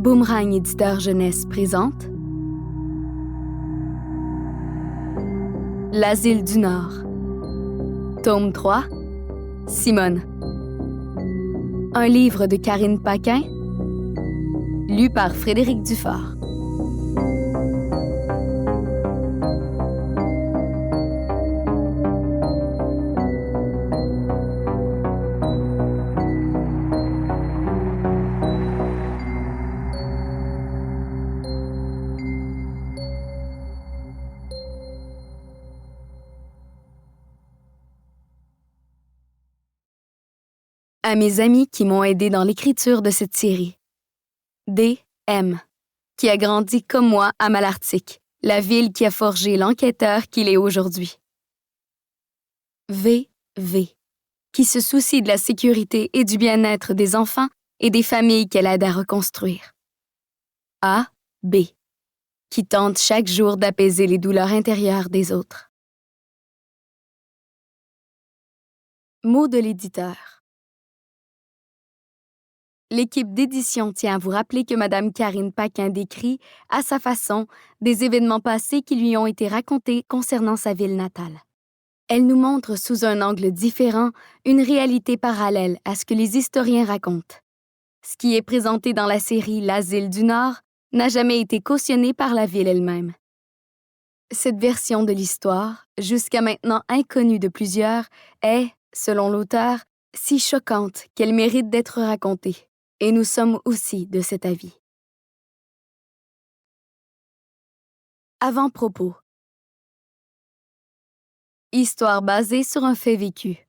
Boomerang Éditeur Jeunesse présente L'Asile du Nord. Tome 3, Simone. Un livre de Karine Paquin, lu par Frédéric Dufort. À mes amis qui m'ont aidé dans l'écriture de cette série. D.M., qui a grandi comme moi à Malartic, la ville qui a forgé l'enquêteur qu'il est aujourd'hui. V.V., qui se soucie de la sécurité et du bien-être des enfants et des familles qu'elle aide à reconstruire. A.B., qui tente chaque jour d'apaiser les douleurs intérieures des autres. Mot de l'éditeur. L'équipe d'édition tient à vous rappeler que Mme Karine Paquin décrit, à sa façon, des événements passés qui lui ont été racontés concernant sa ville natale. Elle nous montre sous un angle différent une réalité parallèle à ce que les historiens racontent. Ce qui est présenté dans la série L'Asile du Nord n'a jamais été cautionné par la ville elle-même. Cette version de l'histoire, jusqu'à maintenant inconnue de plusieurs, est, selon l'auteur, si choquante qu'elle mérite d'être racontée. Et nous sommes aussi de cet avis. Avant-propos. Histoire basée sur un fait vécu.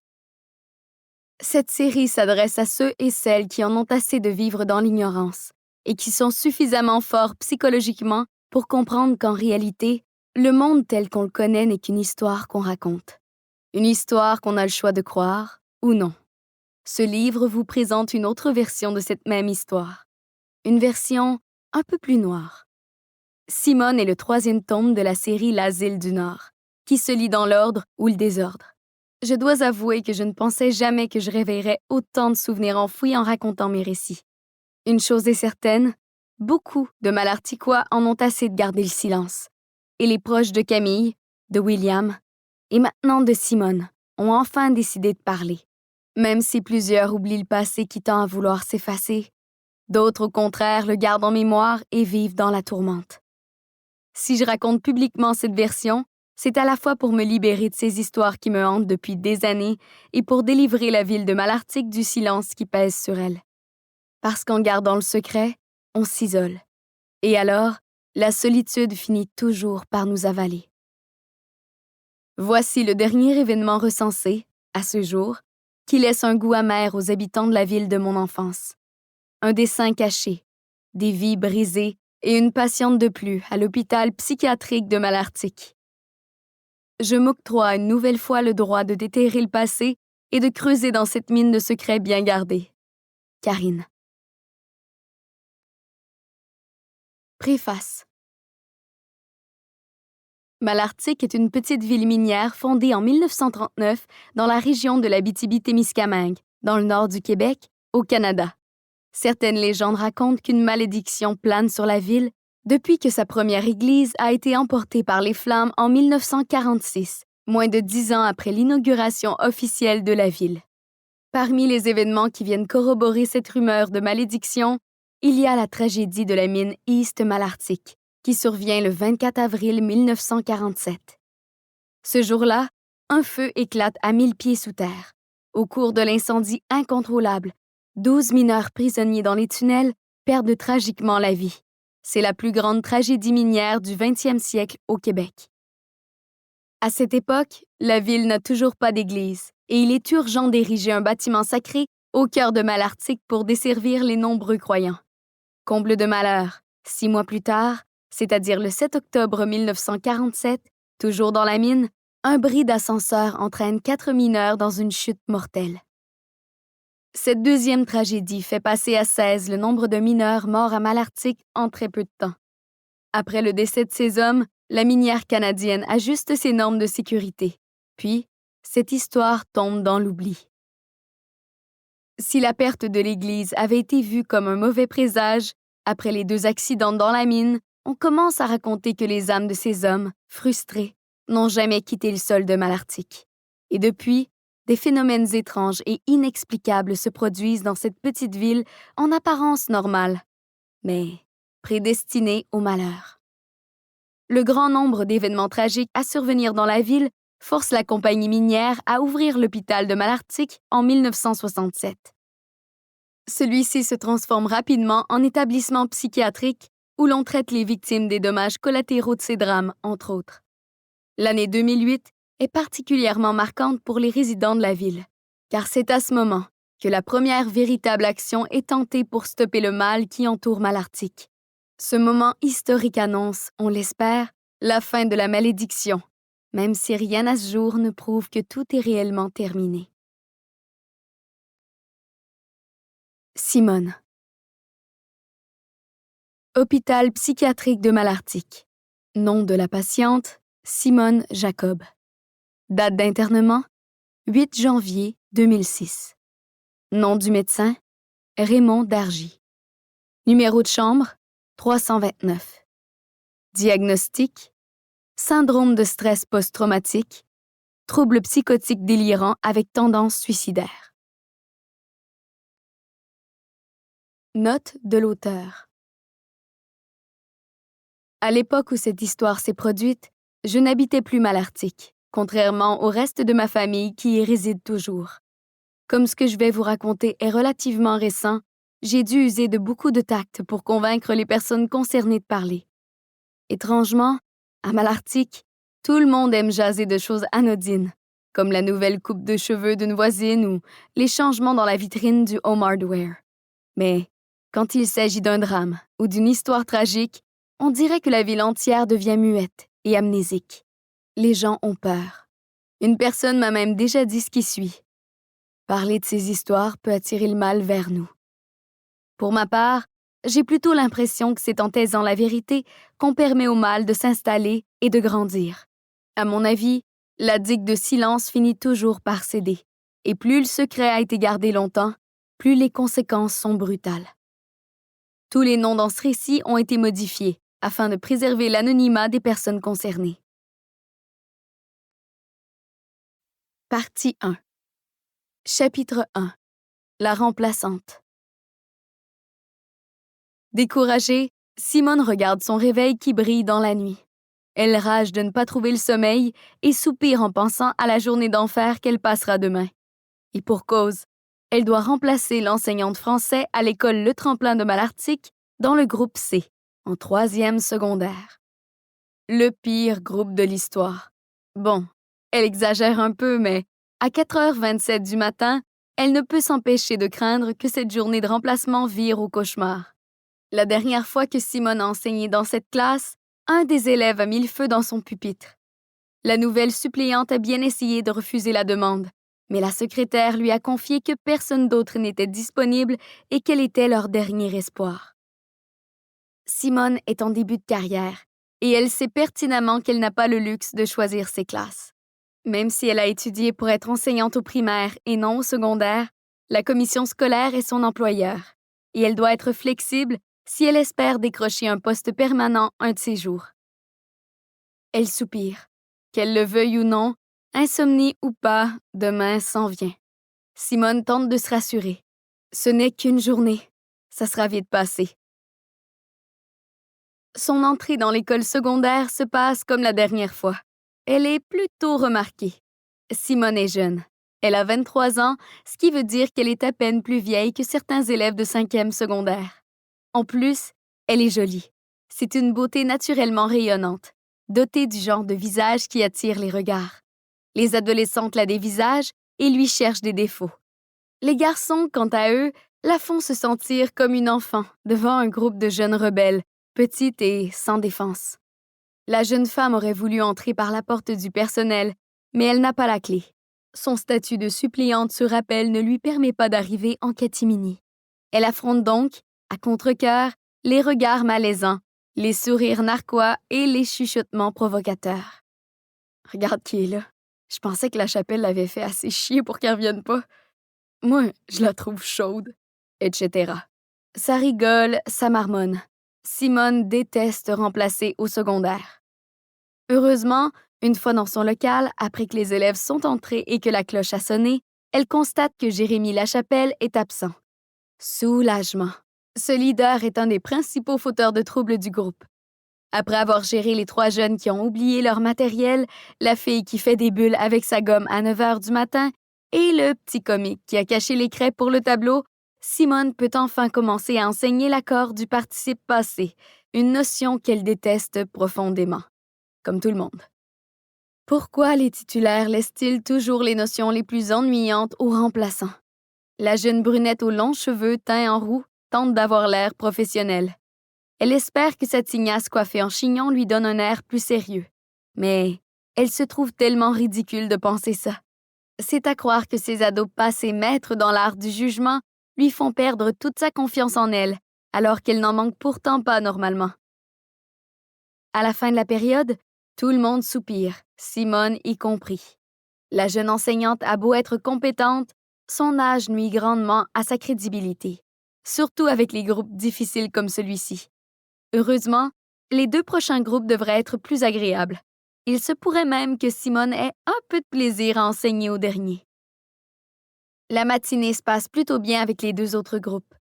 Cette série s'adresse à ceux et celles qui en ont assez de vivre dans l'ignorance et qui sont suffisamment forts psychologiquement pour comprendre qu'en réalité, le monde tel qu'on le connaît n'est qu'une histoire qu'on raconte. Une histoire qu'on a le choix de croire ou non. Ce livre vous présente une autre version de cette même histoire. Une version un peu plus noire. Simone est le 3e tome de la série L'Asile du Nord, qui se lit dans l'ordre ou le désordre. Je dois avouer que je ne pensais jamais que je réveillerais autant de souvenirs enfouis en racontant mes récits. Une chose est certaine, beaucoup de Malarticois en ont assez de garder le silence. Et les proches de Camille, de William et maintenant de Simone ont enfin décidé de parler. Même si plusieurs oublient le passé qui tend à vouloir s'effacer, d'autres, au contraire, le gardent en mémoire et vivent dans la tourmente. Si je raconte publiquement cette version, c'est à la fois pour me libérer de ces histoires qui me hantent depuis des années et pour délivrer la ville de Malartic du silence qui pèse sur elle. Parce qu'en gardant le secret, on s'isole. Et alors, la solitude finit toujours par nous avaler. Voici le dernier événement recensé, à ce jour, qui laisse un goût amer aux habitants de la ville de mon enfance. Un dessein caché, des vies brisées et une patiente de plus à l'hôpital psychiatrique de Malartic. Je m'octroie une nouvelle fois le droit de déterrer le passé et de creuser dans cette mine de secrets bien gardés. Karine. Préface. Malartic est une petite ville minière fondée en 1939 dans la région de l'Abitibi-Témiscamingue, dans le nord du Québec, au Canada. Certaines légendes racontent qu'une malédiction plane sur la ville depuis que sa première église a été emportée par les flammes en 1946, moins de 10 ans après l'inauguration officielle de la ville. Parmi les événements qui viennent corroborer cette rumeur de malédiction, il y a la tragédie de la mine East Malartic, qui survient le 24 avril 1947. Ce jour-là, un feu éclate à 1000 pieds sous terre. Au cours de l'incendie incontrôlable, 12 mineurs prisonniers dans les tunnels perdent tragiquement la vie. C'est la plus grande tragédie minière du 20e siècle au Québec. À cette époque, la ville n'a toujours pas d'église et il est urgent d'ériger un bâtiment sacré au cœur de Malartic pour desservir les nombreux croyants. Comble de malheur, 6 mois plus tard, c'est-à-dire le 7 octobre 1947, toujours dans la mine, un bris d'ascenseur entraîne 4 mineurs dans une chute mortelle. Cette deuxième tragédie fait passer à 16 le nombre de mineurs morts à Malartic en très peu de temps. Après le décès de ces hommes, la minière canadienne ajuste ses normes de sécurité. Puis, cette histoire tombe dans l'oubli. Si la perte de l'Église avait été vue comme un mauvais présage, Après les 2 accidents dans la mine, on commence à raconter que les âmes de ces hommes, frustrés, n'ont jamais quitté le sol de Malartic. Et depuis, des phénomènes étranges et inexplicables se produisent dans cette petite ville en apparence normale, mais prédestinée au malheur. Le grand nombre d'événements tragiques à survenir dans la ville force la compagnie minière à ouvrir l'hôpital de Malartic en 1967. Celui-ci se transforme rapidement en établissement psychiatrique où l'on traite les victimes des dommages collatéraux de ces drames, entre autres. L'année 2008 est particulièrement marquante pour les résidents de la ville, car c'est à ce moment que la première véritable action est tentée pour stopper le mal qui entoure Malartic. Ce moment historique annonce, on l'espère, la fin de la malédiction, même si rien à ce jour ne prouve que tout est réellement terminé. Simone. Hôpital psychiatrique de Malartic. Nom de la patiente, Simone Jacob. Date d'internement, 8 janvier 2006. Nom du médecin, Raymond Dargy. Numéro de chambre, 329. Diagnostic, syndrome de stress post-traumatique, trouble psychotique délirant avec tendance suicidaire. Note de l'auteur. À l'époque où cette histoire s'est produite, je n'habitais plus Malartic, contrairement au reste de ma famille qui y réside toujours. Comme ce que je vais vous raconter est relativement récent, j'ai dû user de beaucoup de tact pour convaincre les personnes concernées de parler. Étrangement, à Malartic, tout le monde aime jaser de choses anodines, comme la nouvelle coupe de cheveux d'une voisine ou les changements dans la vitrine du Home Hardware. Mais quand il s'agit d'un drame ou d'une histoire tragique, on dirait que la ville entière devient muette et amnésique. Les gens ont peur. Une personne m'a même déjà dit ce qui suit. Parler de ces histoires peut attirer le mal vers nous. Pour ma part, j'ai plutôt l'impression que c'est en taisant la vérité qu'on permet au mal de s'installer et de grandir. À mon avis, la digue de silence finit toujours par céder. Et plus le secret a été gardé longtemps, plus les conséquences sont brutales. Tous les noms dans ce récit ont été modifiés afin de préserver l'anonymat des personnes concernées. Partie 1. Chapitre 1. La remplaçante. Découragée, Simone regarde son réveil qui brille dans la nuit. Elle rage de ne pas trouver le sommeil et soupire en pensant à la journée d'enfer qu'elle passera demain. Et pour cause, elle doit remplacer l'enseignante français à l'école Le Tremplin de Malartic dans le groupe C, en 3e secondaire. Le pire groupe de l'histoire. Bon, elle exagère un peu, mais à 4h27 du matin, elle ne peut s'empêcher de craindre que cette journée de remplacement vire au cauchemar. La dernière fois que Simone a enseigné dans cette classe, un des élèves a mis le feu dans son pupitre. La nouvelle suppléante a bien essayé de refuser la demande, mais la secrétaire lui a confié que personne d'autre n'était disponible et qu'elle était leur dernier espoir. Simone est en début de carrière et elle sait pertinemment qu'elle n'a pas le luxe de choisir ses classes. Même si elle a étudié pour être enseignante au primaire et non au secondaire, la commission scolaire est son employeur et elle doit être flexible si elle espère décrocher un poste permanent un de ces jours. Elle soupire. Qu'elle le veuille ou non, insomnie ou pas, demain s'en vient. Simone tente de se rassurer. Ce n'est qu'une journée. Ça sera vite passé. Son entrée dans l'école secondaire se passe comme la dernière fois. Elle est plutôt remarquée. Simone est jeune. Elle a 23 ans, ce qui veut dire qu'elle est à peine plus vieille que certains élèves de 5e secondaire. En plus, elle est jolie. C'est une beauté naturellement rayonnante, dotée du genre de visage qui attire les regards. Les adolescentes la dévisagent et lui cherchent des défauts. Les garçons, quant à eux, la font se sentir comme une enfant devant un groupe de jeunes rebelles, petite et sans défense. La jeune femme aurait voulu entrer par la porte du personnel, mais elle n'a pas la clé. Son statut de suppléante sur appel ne lui permet pas d'arriver en catimini. Elle affronte donc, à contre-cœur, les regards malaisants, les sourires narquois et les chuchotements provocateurs. Regarde qui est là. Je pensais que la chapelle l'avait fait assez chier pour qu'elle revienne pas. Moi, je la trouve chaude, etc. Ça rigole, ça marmonne. Simone déteste remplacer au secondaire. Heureusement, une fois dans son local, après que les élèves sont entrés et que la cloche a sonné, elle constate que Jérémy Lachapelle est absent. Soulagement. Ce leader est un des principaux fauteurs de troubles du groupe. Après avoir géré les 3 jeunes qui ont oublié leur matériel, la fille qui fait des bulles avec sa gomme à 9 heures du matin et le petit comique qui a caché les craies pour le tableau, Simone peut enfin commencer à enseigner l'accord du participe passé, une notion qu'elle déteste profondément, comme tout le monde. Pourquoi les titulaires laissent-ils toujours les notions les plus ennuyantes aux remplaçants? La jeune brunette aux longs cheveux teints en roux tente d'avoir l'air professionnel. Elle espère que sa tignasse coiffée en chignon lui donne un air plus sérieux. Mais elle se trouve tellement ridicule de penser ça. C'est à croire que ces ados passés maîtres dans l'art du jugement lui font perdre toute sa confiance en elle, alors qu'elle n'en manque pourtant pas normalement. À la fin de la période, tout le monde soupire, Simone y compris. La jeune enseignante a beau être compétente, son âge nuit grandement à sa crédibilité, surtout avec les groupes difficiles comme celui-ci. Heureusement, les 2 prochains groupes devraient être plus agréables. Il se pourrait même que Simone ait un peu de plaisir à enseigner au dernier. La matinée se passe plutôt bien avec les 2 autres groupes.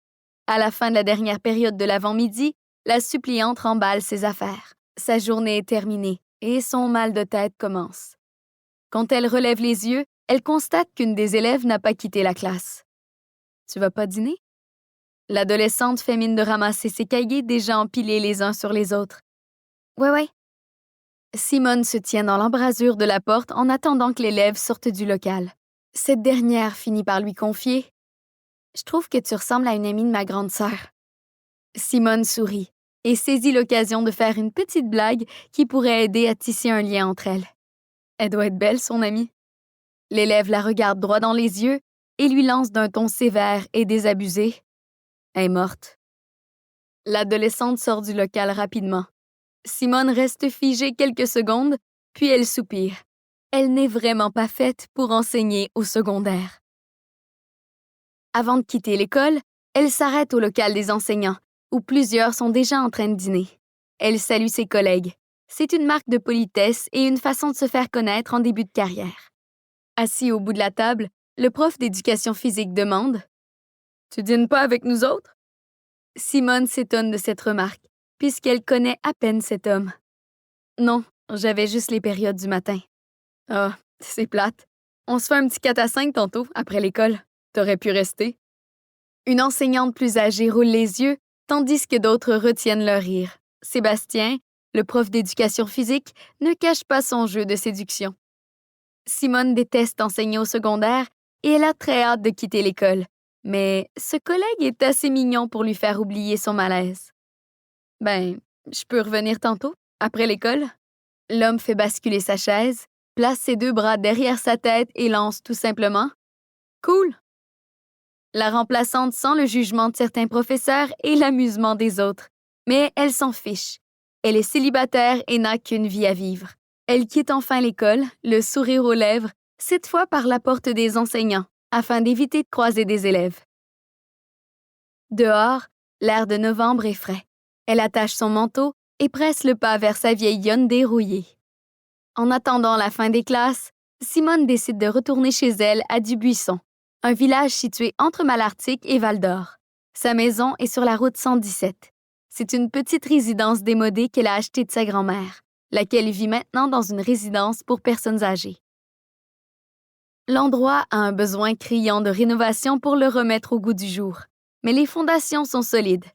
À la fin de la dernière période de l'avant-midi, la suppliante remballe ses affaires. Sa journée est terminée et son mal de tête commence. Quand elle relève les yeux, elle constate qu'une des élèves n'a pas quitté la classe. « Tu vas pas dîner? » L'adolescente fait mine de ramasser ses cahiers déjà empilés les uns sur les autres. « Ouais. » Simone se tient dans l'embrasure de la porte en attendant que l'élève sorte du local. Cette dernière finit par lui confier « Je trouve que tu ressembles à une amie de ma grande sœur. » Simone sourit et saisit l'occasion de faire une petite blague qui pourrait aider à tisser un lien entre elles. Elle doit être belle, son amie. L'élève la regarde droit dans les yeux et lui lance d'un ton sévère et désabusé. Elle est morte. L'adolescente sort du local rapidement. Simone reste figée quelques secondes, puis elle soupire. Elle n'est vraiment pas faite pour enseigner au secondaire. Avant de quitter l'école, elle s'arrête au local des enseignants, où plusieurs sont déjà en train de dîner. Elle salue ses collègues. C'est une marque de politesse et une façon de se faire connaître en début de carrière. Assis au bout de la table, le prof d'éducation physique demande « Tu dînes pas avec nous autres? » Simone s'étonne de cette remarque, puisqu'elle connaît à peine cet homme. « Non, j'avais juste les périodes du matin. »« Ah, c'est plate. On se fait un petit 4 à 5 tantôt, après l'école. T'aurais pu rester. » Une enseignante plus âgée roule les yeux, tandis que d'autres retiennent leur rire. Sébastien, le prof d'éducation physique, ne cache pas son jeu de séduction. Simone déteste enseigner au secondaire et elle a très hâte de quitter l'école. Mais ce collègue est assez mignon pour lui faire oublier son malaise. « Ben, je peux revenir tantôt, après l'école? » L'homme fait basculer sa chaise, place ses 2 bras derrière sa tête et lance tout simplement « Cool! » La remplaçante sent le jugement de certains professeurs et l'amusement des autres. Mais elle s'en fiche. Elle est célibataire et n'a qu'une vie à vivre. Elle quitte enfin l'école, le sourire aux lèvres, cette fois par la porte des enseignants, afin d'éviter de croiser des élèves. Dehors, l'air de novembre est frais. Elle attache son manteau et presse le pas vers sa vieille Hyundai rouillée. En attendant la fin des classes, Simone décide de retourner chez elle à Dubuisson, un village situé entre Malartic et Val-d'Or. Sa maison est sur la route 117. C'est une petite résidence démodée qu'elle a achetée de sa grand-mère, laquelle vit maintenant dans une résidence pour personnes âgées. L'endroit a un besoin criant de rénovation pour le remettre au goût du jour, mais les fondations sont solides.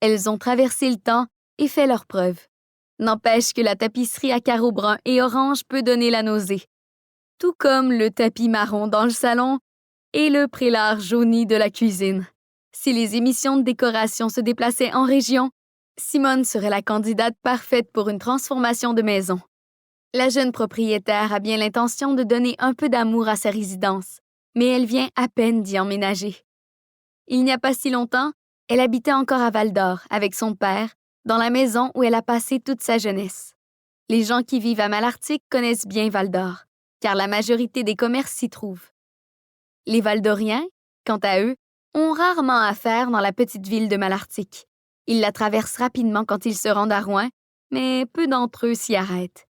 Elles ont traversé le temps et fait leurs preuves. N'empêche que la tapisserie à carreaux bruns et orange peut donner la nausée, tout comme le tapis marron dans le salon et le prélard jauni de la cuisine. Si les émissions de décoration se déplaçaient en région, Simone serait la candidate parfaite pour une transformation de maison. La jeune propriétaire a bien l'intention de donner un peu d'amour à sa résidence, mais elle vient à peine d'y emménager. Il n'y a pas si longtemps, elle habitait encore à Val-d'Or avec son père, dans la maison où elle a passé toute sa jeunesse. Les gens qui vivent à Malartic connaissent bien Val-d'Or, car la majorité des commerces s'y trouvent. Les Val-d'Oriens, quant à eux, ont rarement affaire dans la petite ville de Malartic. Ils la traversent rapidement quand ils se rendent à Rouen, mais peu d'entre eux s'y arrêtent.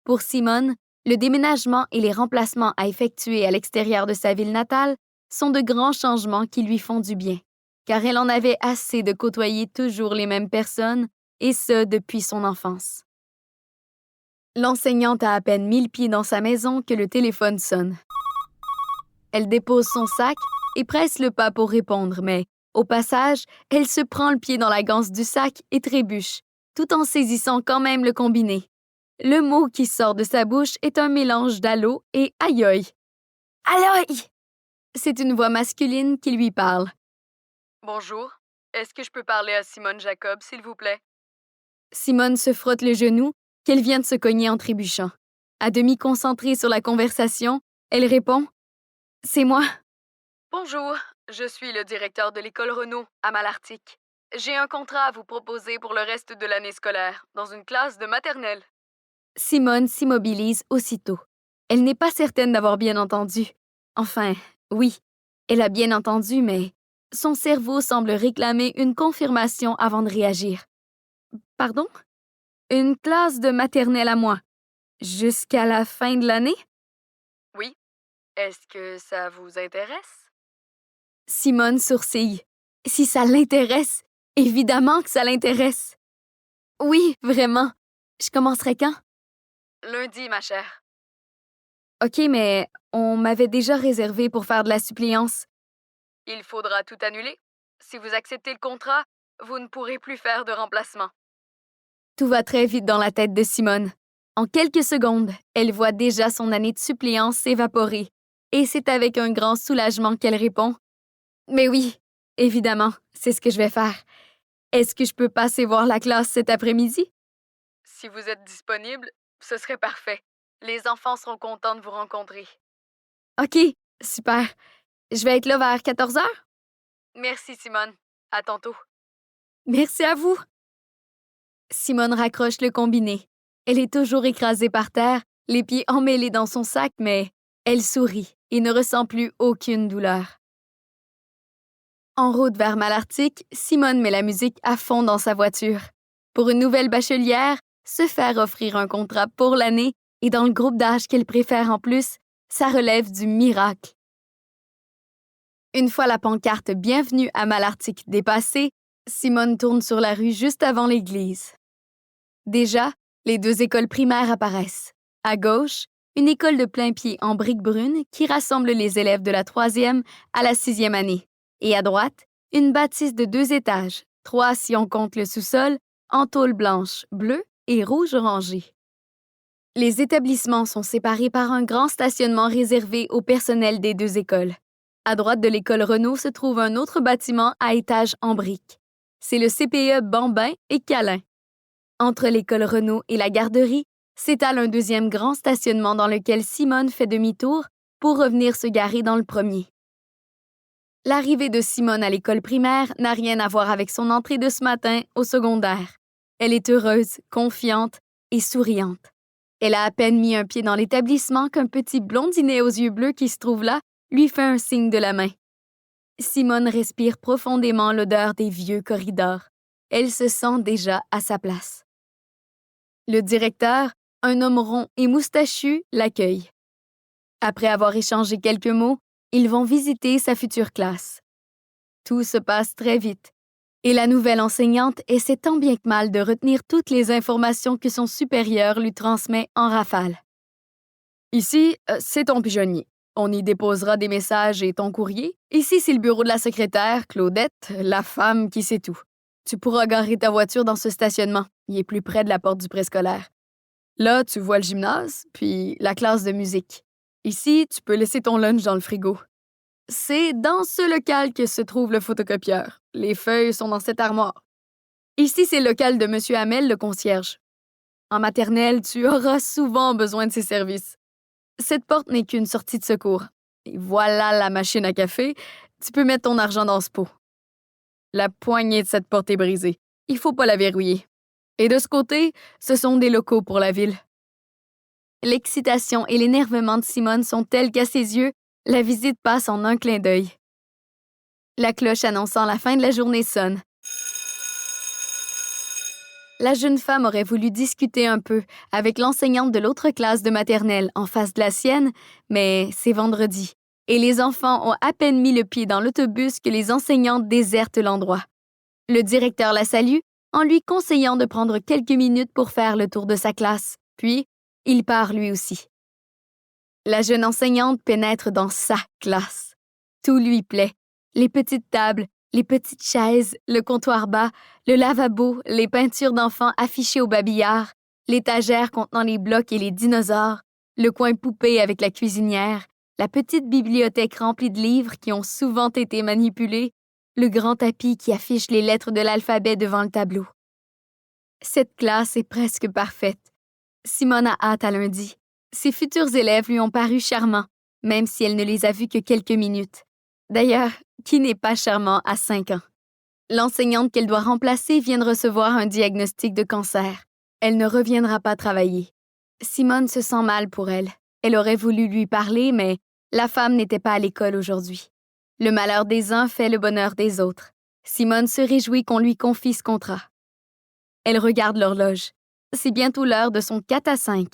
Pour Simone, le déménagement et les remplacements à effectuer à l'extérieur de sa ville natale sont de grands changements qui lui font du bien, car elle en avait assez de côtoyer toujours les mêmes personnes, et ce depuis son enfance. L'enseignante a à peine mis le pied dans sa maison que le téléphone sonne. Elle dépose son sac et presse le pas pour répondre, mais, au passage, elle se prend le pied dans la ganse du sac et trébuche, tout en saisissant quand même le combiné. Le mot qui sort de sa bouche est un mélange d'allô et aïe-aïe. Aïe! C'est une voix masculine qui lui parle. Bonjour. Est-ce que je peux parler à Simone Jacob, s'il vous plaît? Simone se frotte le genou qu'elle vient de se cogner en trébuchant. À demi concentrée sur la conversation, elle répond « C'est moi ». Bonjour, je suis le directeur de l'école Renault à Malartic. J'ai un contrat à vous proposer pour le reste de l'année scolaire, dans une classe de maternelle. Simone s'immobilise aussitôt. Elle n'est pas certaine d'avoir bien entendu. Enfin, oui, elle a bien entendu, mais son cerveau semble réclamer une confirmation avant de réagir. Pardon? Une classe de maternelle à moi? Jusqu'à la fin de l'année? Oui. Est-ce que ça vous intéresse? Simone sourcille. Si ça l'intéresse, évidemment que ça l'intéresse. Oui, vraiment. Je commencerai quand? Lundi, ma chère. OK, mais on m'avait déjà réservé pour faire de la suppléance. Il faudra tout annuler. Si vous acceptez le contrat, vous ne pourrez plus faire de remplacement. Tout va très vite dans la tête de Simone. En quelques secondes, elle voit déjà son année de suppléance s'évaporer. Et c'est avec un grand soulagement qu'elle répond « Mais oui, évidemment, c'est ce que je vais faire. Est-ce que je peux passer voir la classe cet après-midi? » Si vous êtes disponible, ce serait parfait. Les enfants seront contents de vous rencontrer. OK, super. Je vais être là vers 14 heures? Merci, Simone. À tantôt. Merci à vous. Simone raccroche le combiné. Elle est toujours écrasée par terre, les pieds emmêlés dans son sac, mais elle sourit et ne ressent plus aucune douleur. En route vers Malartic, Simone met la musique à fond dans sa voiture. Pour une nouvelle bachelière, se faire offrir un contrat pour l'année et dans le groupe d'âge qu'elle préfère en plus, ça relève du miracle. Une fois la pancarte Bienvenue à Malartic dépassée, Simone tourne sur la rue juste avant l'église. Déjà, les deux écoles primaires apparaissent. À gauche, une école de plain-pied en briques brunes qui rassemble les élèves de la 3e à la 6e année. Et à droite, une bâtisse de 2 étages, 3 si on compte le sous-sol, en tôle blanche, bleue et rouge orangée. Les établissements sont séparés par un grand stationnement réservé au personnel des deux écoles. À droite de l'école Renault se trouve un autre bâtiment à étage en briques. C'est le CPE Bambin et Calin. Entre l'école Renault et la garderie, s'étale un deuxième grand stationnement dans lequel Simone fait demi-tour pour revenir se garer dans le premier. L'arrivée de Simone à l'école primaire n'a rien à voir avec son entrée de ce matin au secondaire. Elle est heureuse, confiante et souriante. Elle a à peine mis un pied dans l'établissement qu'un petit blondinet aux yeux bleus qui se trouve là lui fait un signe de la main. Simone respire profondément l'odeur des vieux corridors. Elle se sent déjà à sa place. Le directeur, un homme rond et moustachu, l'accueille. Après avoir échangé quelques mots, ils vont visiter sa future classe. Tout se passe très vite, et la nouvelle enseignante essaie tant bien que mal de retenir toutes les informations que son supérieur lui transmet en rafale. Ici, c'est ton pigeonnier. On y déposera des messages et ton courrier. Ici, c'est le bureau de la secrétaire, Claudette, la femme qui sait tout. Tu pourras garer ta voiture dans ce stationnement. Il est plus près de la porte du préscolaire. Là, tu vois le gymnase, puis la classe de musique. Ici, tu peux laisser ton lunch dans le frigo. C'est dans ce local que se trouve le photocopieur. Les feuilles sont dans cette armoire. Ici, c'est le local de M. Hamel, le concierge. En maternelle, tu auras souvent besoin de ses services. Cette porte n'est qu'une sortie de secours. Et voilà la machine à café. Tu peux mettre ton argent dans ce pot. La poignée de cette porte est brisée. Il faut pas la verrouiller. Et de ce côté, ce sont des locaux pour la ville. L'excitation et l'énervement de Simone sont tels qu'à ses yeux, la visite passe en un clin d'œil. La cloche annonçant la fin de la journée sonne. La jeune femme aurait voulu discuter un peu avec l'enseignante de l'autre classe de maternelle en face de la sienne, mais c'est vendredi et les enfants ont à peine mis le pied dans l'autobus que les enseignantes désertent l'endroit. Le directeur la salue en lui conseillant de prendre quelques minutes pour faire le tour de sa classe, puis il part lui aussi. La jeune enseignante pénètre dans sa classe. Tout lui plaît. Les petites tables, les petites chaises, le comptoir bas, le lavabo, les peintures d'enfants affichées au babillard, l'étagère contenant les blocs et les dinosaures, le coin poupée avec la cuisinière, la petite bibliothèque remplie de livres qui ont souvent été manipulés, le grand tapis qui affiche les lettres de l'alphabet devant le tableau. Cette classe est presque parfaite. Simone a hâte à lundi. Ses futurs élèves lui ont paru charmants, même si elle ne les a vus que quelques minutes. D'ailleurs, qui n'est pas charmant à 5 ans? L'enseignante qu'elle doit remplacer vient de recevoir un diagnostic de cancer. Elle ne reviendra pas travailler. Simone se sent mal pour elle. Elle aurait voulu lui parler, mais la femme n'était pas à l'école aujourd'hui. Le malheur des uns fait le bonheur des autres. Simone se réjouit qu'on lui confie ce contrat. Elle regarde l'horloge. C'est bientôt l'heure de son 4 à 5.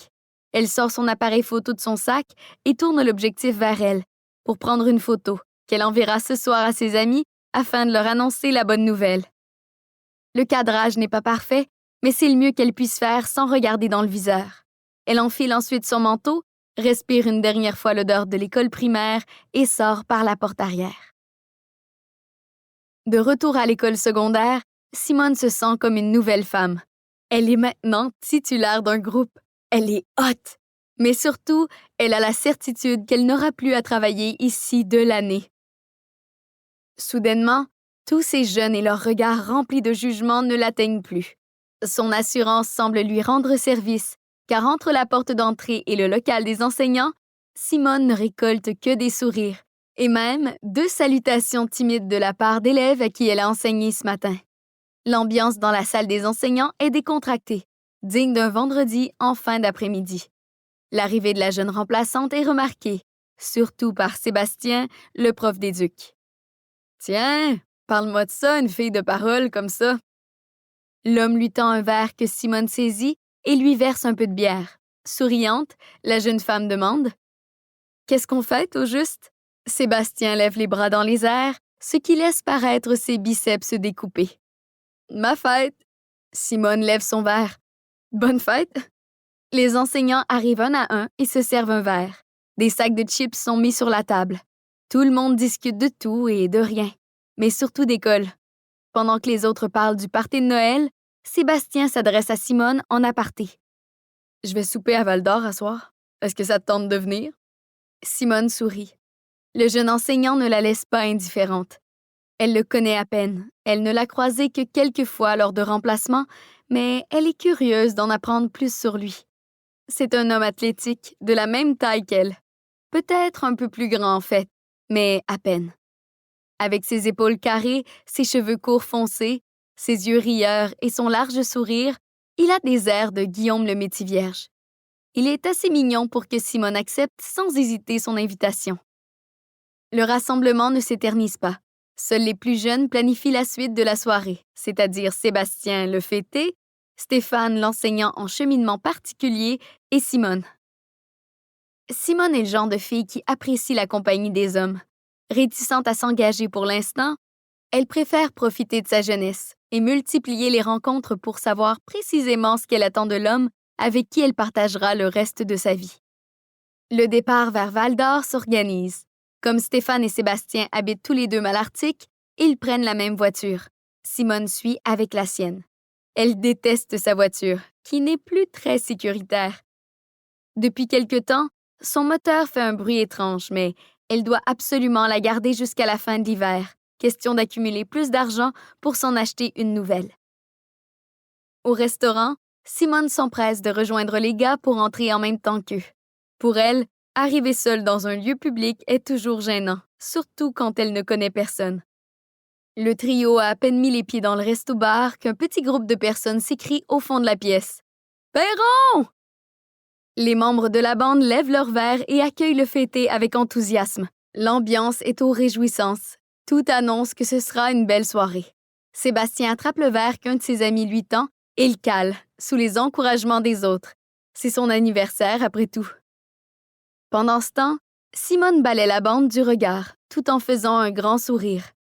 Elle sort son appareil photo de son sac et tourne l'objectif vers elle pour prendre une photo qu'elle enverra ce soir à ses amis afin de leur annoncer la bonne nouvelle. Le cadrage n'est pas parfait, mais c'est le mieux qu'elle puisse faire sans regarder dans le viseur. Elle enfile ensuite son manteau, respire une dernière fois l'odeur de l'école primaire et sort par la porte arrière. De retour à l'école secondaire, Simone se sent comme une nouvelle femme. Elle est maintenant titulaire d'un groupe. Elle est hot. Mais surtout, elle a la certitude qu'elle n'aura plus à travailler ici de l'année. Soudainement, tous ces jeunes et leurs regards remplis de jugement ne l'atteignent plus. Son assurance semble lui rendre service, car entre la porte d'entrée et le local des enseignants, Simone ne récolte que des sourires, et même 2 salutations timides de la part d'élèves à qui elle a enseigné ce matin. L'ambiance dans la salle des enseignants est décontractée, digne d'un vendredi en fin d'après-midi. L'arrivée de la jeune remplaçante est remarquée, surtout par Sébastien, le prof d'éduc. « Tiens, parle-moi de ça, une fille de parole comme ça. » L'homme lui tend un verre que Simone saisit et lui verse un peu de bière. Souriante, la jeune femme demande « Qu'est-ce qu'on fait, au juste? » Sébastien lève les bras dans les airs, ce qui laisse paraître ses biceps se découper. « Ma fête! » Simone lève son verre. « Bonne fête! » Les enseignants arrivent un à un et se servent un verre. Des sacs de chips sont mis sur la table. Tout le monde discute de tout et de rien, mais surtout d'école. Pendant que les autres parlent du party de Noël, Sébastien s'adresse à Simone en aparté. « Je vais souper à Val-d'Or à soir. Est-ce que ça te tente de venir? » Simone sourit. Le jeune enseignant ne la laisse pas indifférente. Elle le connaît à peine. Elle ne l'a croisé que quelques fois lors de remplacements, mais elle est curieuse d'en apprendre plus sur lui. C'est un homme athlétique, de la même taille qu'elle. Peut-être un peu plus grand en fait, mais à peine. Avec ses épaules carrées, ses cheveux courts foncés, ses yeux rieurs et son large sourire, il a des airs de Guillaume le Métis-Vierge. Il est assez mignon pour que Simone accepte sans hésiter son invitation. Le rassemblement ne s'éternise pas. Seuls les plus jeunes planifient la suite de la soirée, c'est-à-dire Sébastien le fêté, Stéphane l'enseignant en cheminement particulier et Simone. Simone est le genre de fille qui apprécie la compagnie des hommes. Réticente à s'engager pour l'instant, elle préfère profiter de sa jeunesse et multiplier les rencontres pour savoir précisément ce qu'elle attend de l'homme avec qui elle partagera le reste de sa vie. Le départ vers Val-d'Or s'organise. Comme Stéphane et Sébastien habitent tous les deux Malartic, ils prennent la même voiture. Simone suit avec la sienne. Elle déteste sa voiture, qui n'est plus très sécuritaire. Depuis quelque temps, son moteur fait un bruit étrange, mais elle doit absolument la garder jusqu'à la fin de l'hiver, question d'accumuler plus d'argent pour s'en acheter une nouvelle. Au restaurant, Simone s'empresse de rejoindre les gars pour entrer en même temps qu'eux. Pour elle, arriver seule dans un lieu public est toujours gênant, surtout quand elle ne connaît personne. Le trio a à peine mis les pieds dans le resto-bar qu'un petit groupe de personnes s'écrie au fond de la pièce. « Perron! » Les membres de la bande lèvent leurs verres et accueillent le fêté avec enthousiasme. L'ambiance est aux réjouissances. Tout annonce que ce sera une belle soirée. Sébastien attrape le verre qu'un de ses amis lui tend et le cale, sous les encouragements des autres. C'est son anniversaire, après tout. Pendant ce temps, Simone balaie la bande du regard, tout en faisant un grand sourire.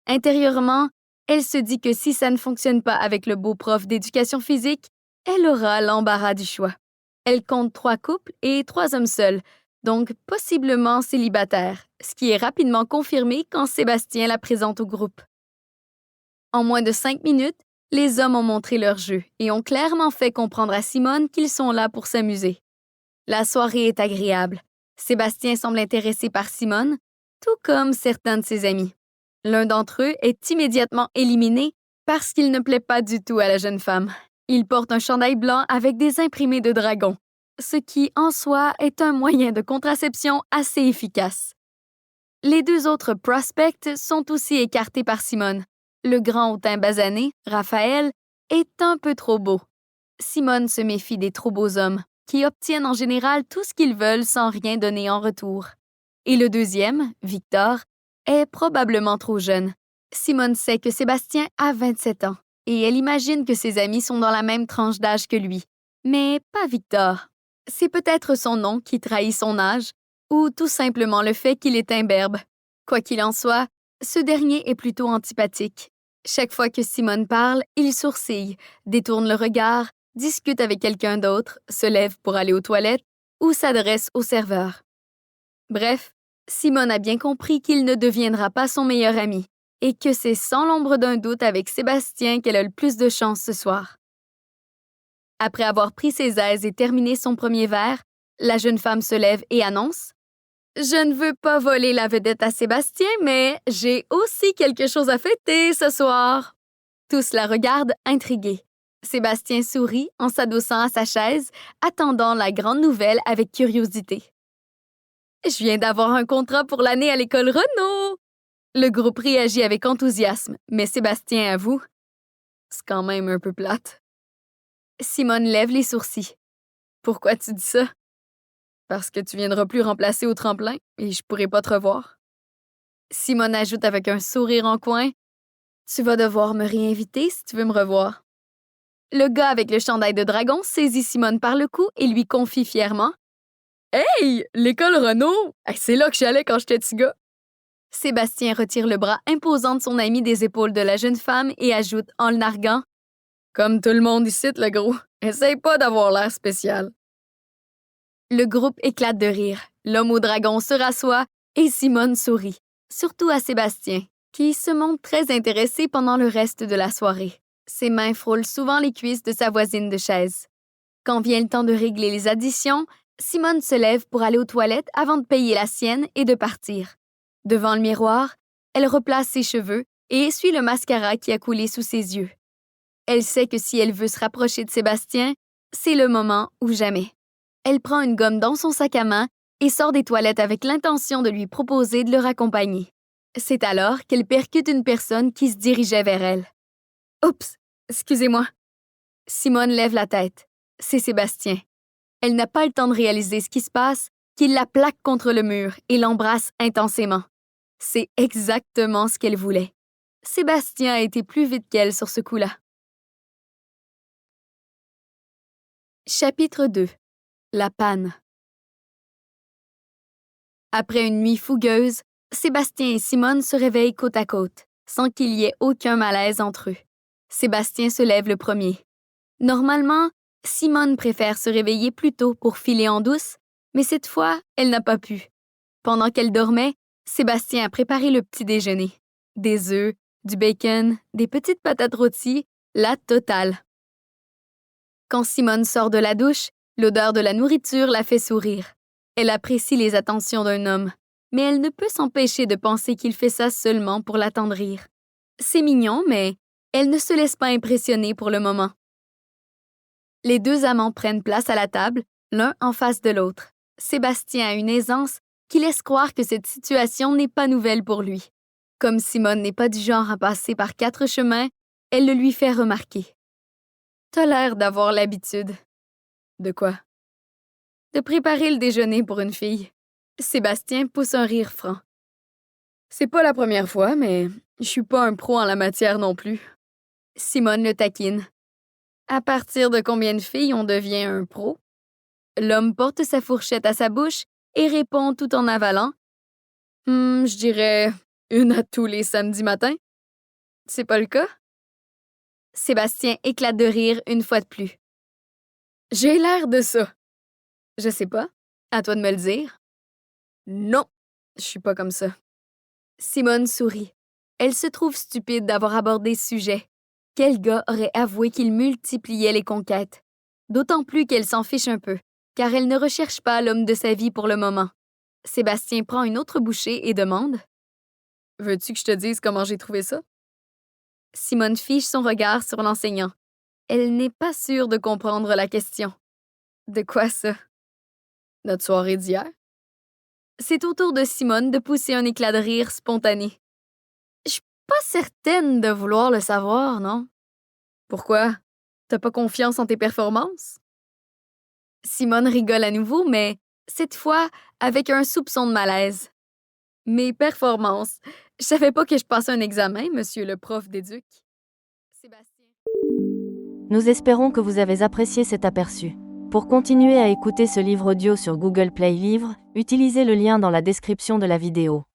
Intérieurement, elle se dit que si ça ne fonctionne pas avec le beau prof d'éducation physique, elle aura l'embarras du choix. Elle compte 3 couples et 3 hommes seuls, donc possiblement célibataires, ce qui est rapidement confirmé quand Sébastien la présente au groupe. En moins de 5 minutes, les hommes ont montré leur jeu et ont clairement fait comprendre à Simone qu'ils sont là pour s'amuser. La soirée est agréable. Sébastien semble intéressé par Simone, tout comme certains de ses amis. L'un d'entre eux est immédiatement éliminé parce qu'il ne plaît pas du tout à la jeune femme. Il porte un chandail blanc avec des imprimés de dragon, ce qui, en soi, est un moyen de contraception assez efficace. Les 2 autres prospects sont aussi écartés par Simone. Le grand au teint basané, Raphaël, est un peu trop beau. Simone se méfie des trop beaux hommes, qui obtiennent en général tout ce qu'ils veulent sans rien donner en retour. Et le deuxième, Victor, est probablement trop jeune. Simone sait que Sébastien a 27 ans et elle imagine que ses amis sont dans la même tranche d'âge que lui. Mais pas Victor. C'est peut-être son nom qui trahit son âge ou tout simplement le fait qu'il est imberbe. Quoi qu'il en soit, ce dernier est plutôt antipathique. Chaque fois que Simone parle, il sourcille, détourne le regard, discute avec quelqu'un d'autre, se lève pour aller aux toilettes ou s'adresse au serveur. Bref, Simone a bien compris qu'il ne deviendra pas son meilleur ami et que c'est sans l'ombre d'un doute avec Sébastien qu'elle a le plus de chance ce soir. Après avoir pris ses aises et terminé son premier verre, la jeune femme se lève et annonce « Je ne veux pas voler la vedette à Sébastien, mais j'ai aussi quelque chose à fêter ce soir. » Tous la regardent intrigués. Sébastien sourit en s'adossant à sa chaise, attendant la grande nouvelle avec curiosité. « Je viens d'avoir un contrat pour l'année à l'école Renaud! » Le groupe réagit avec enthousiasme, mais Sébastien avoue « C'est quand même un peu plate. » Simone lève les sourcils. « Pourquoi tu dis ça? » « Parce que tu viendras plus remplacer au tremplin et je pourrai pas te revoir. » Simone ajoute avec un sourire en coin « Tu vas devoir me réinviter si tu veux me revoir. » Le gars avec le chandail de dragon saisit Simone par le cou et lui confie fièrement « Hey, l'école Renaud! C'est là que j'allais quand j'étais petit gars. » Sébastien retire le bras imposant de son ami des épaules de la jeune femme et ajoute en le narguant « Comme tout le monde ici, le gros, essaye pas d'avoir l'air spécial. » Le groupe éclate de rire. L'homme au dragon se rassoit et Simone sourit, surtout à Sébastien, qui se montre très intéressé pendant le reste de la soirée. Ses mains frôlent souvent les cuisses de sa voisine de chaise. Quand vient le temps de régler les additions, Simone se lève pour aller aux toilettes avant de payer la sienne et de partir. Devant le miroir, elle replace ses cheveux et essuie le mascara qui a coulé sous ses yeux. Elle sait que si elle veut se rapprocher de Sébastien, c'est le moment ou jamais. Elle prend une gomme dans son sac à main et sort des toilettes avec l'intention de lui proposer de le raccompagner. C'est alors qu'elle percute une personne qui se dirigeait vers elle. « Oups, excusez-moi. » Simone lève la tête. C'est Sébastien. Elle n'a pas le temps de réaliser ce qui se passe, qu'il la plaque contre le mur et l'embrasse intensément. C'est exactement ce qu'elle voulait. Sébastien a été plus vite qu'elle sur ce coup-là. Chapitre 2. La panne. Après une nuit fougueuse, Sébastien et Simone se réveillent côte à côte, sans qu'il y ait aucun malaise entre eux. Sébastien se lève le premier. Normalement, Simone préfère se réveiller plus tôt pour filer en douce, mais cette fois, elle n'a pas pu. Pendant qu'elle dormait, Sébastien a préparé le petit déjeuner. Des œufs, du bacon, des petites patates rôties, la totale. Quand Simone sort de la douche, l'odeur de la nourriture la fait sourire. Elle apprécie les attentions d'un homme, mais elle ne peut s'empêcher de penser qu'il fait ça seulement pour l'attendrir. C'est mignon, mais elle ne se laisse pas impressionner pour le moment. Les 2 amants prennent place à la table, l'un en face de l'autre. Sébastien a une aisance qui laisse croire que cette situation n'est pas nouvelle pour lui. Comme Simone n'est pas du genre à passer par 4 chemins, elle le lui fait remarquer. « T'as l'air d'avoir l'habitude. » « De quoi? » « De préparer le déjeuner pour une fille. » Sébastien pousse un rire franc. C'est pas la première fois, mais je suis pas un pro en la matière non plus. Simone le taquine. À partir de combien de filles on devient un pro? L'homme porte sa fourchette à sa bouche et répond tout en avalant. Je dirais une à tous les samedis matins. C'est pas le cas? Sébastien éclate de rire une fois de plus. J'ai l'air de ça. Je sais pas. À toi de me le dire. Non, je suis pas comme ça. Simone sourit. Elle se trouve stupide d'avoir abordé ce sujet. Quel gars aurait avoué qu'il multipliait les conquêtes? D'autant plus qu'elle s'en fiche un peu, car elle ne recherche pas l'homme de sa vie pour le moment. Sébastien prend une autre bouchée et demande. Veux-tu que je te dise comment j'ai trouvé ça? Simone fiche son regard sur l'enseignant. Elle n'est pas sûre de comprendre la question. De quoi ça? Notre soirée d'hier? C'est au tour de Simone de pousser un éclat de rire spontané. Je suis pas certaine de vouloir le savoir, non? Pourquoi? T'as pas confiance en tes performances? Simone rigole à nouveau, mais cette fois avec un soupçon de malaise. Mes performances. Je savais pas que je passais un examen, monsieur le prof d'éduc. Sébastien. Nous espérons que vous avez apprécié cet aperçu. Pour continuer à écouter ce livre audio sur Google Play Livres, utilisez le lien dans la description de la vidéo.